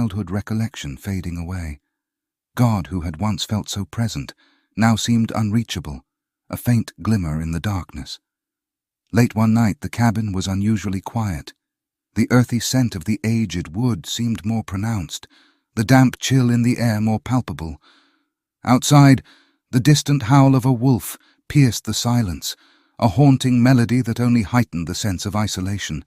childhood recollection fading away. God, who had once felt so present, now seemed unreachable, a faint glimmer in the darkness. Late one night the cabin was unusually quiet. The earthy scent of the aged wood seemed more pronounced, the damp chill in the air more palpable. Outside, the distant howl of a wolf pierced the silence, a haunting melody that only heightened the sense of isolation.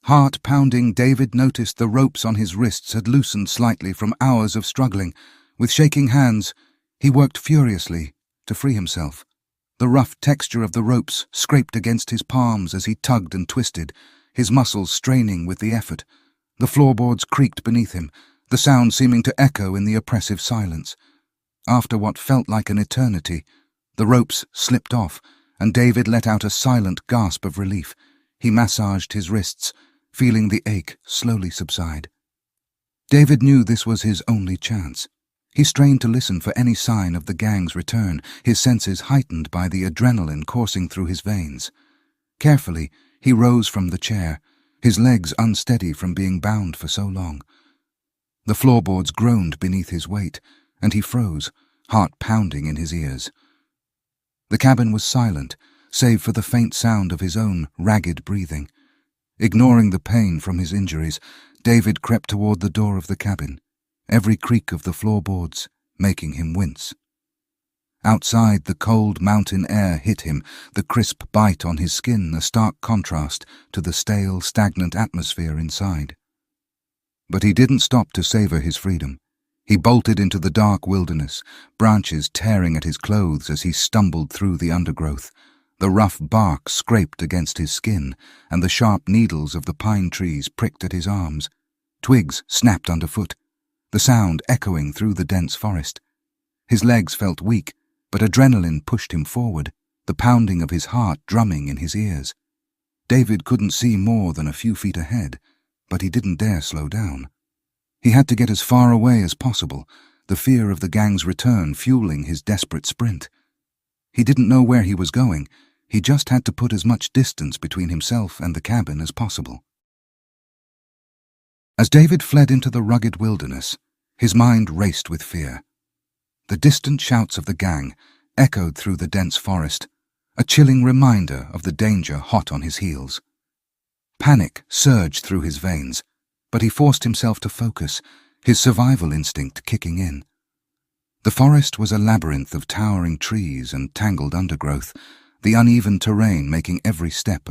Heart-pounding, David noticed the ropes on his wrists had loosened slightly from hours of struggling. With shaking hands, he worked furiously to free himself. The rough texture of the ropes scraped against his palms as he tugged and twisted, his muscles straining with the effort. The floorboards creaked beneath him, the sound seeming to echo in the oppressive silence. After what felt like an eternity, the ropes slipped off, and David let out a silent gasp of relief. He massaged his wrists, feeling the ache slowly subside. David knew this was his only chance. He strained to listen for any sign of the gang's return, his senses heightened by the adrenaline coursing through his veins. Carefully, he rose from the chair, his legs unsteady from being bound for so long. The floorboards groaned beneath his weight, and he froze, heart pounding in his ears. The cabin was silent, save for the faint sound of his own ragged breathing. Ignoring the pain from his injuries, David crept toward the door of the cabin, every creak of the floorboards making him wince. Outside, the cold mountain air hit him, the crisp bite on his skin a stark contrast to the stale, stagnant atmosphere inside. But he didn't stop to savor his freedom. He bolted into the dark wilderness, branches tearing at his clothes as he stumbled through the undergrowth. The rough bark scraped against his skin, and the sharp needles of the pine trees pricked at his arms. Twigs snapped underfoot, the sound echoing through the dense forest. His legs felt weak, but adrenaline pushed him forward, the pounding of his heart drumming in his ears. David couldn't see more than a few feet ahead, but he didn't dare slow down. He had to get as far away as possible, the fear of the gang's return fueling his desperate sprint. He didn't know where he was going, he just had to put as much distance between himself and the cabin as possible. As David fled into the rugged wilderness, his mind raced with fear. The distant shouts of the gang echoed through the dense forest, a chilling reminder of the danger hot on his heels. Panic surged through his veins, but he forced himself to focus, his survival instinct kicking in. The forest was a labyrinth of towering trees and tangled undergrowth, the uneven terrain making every step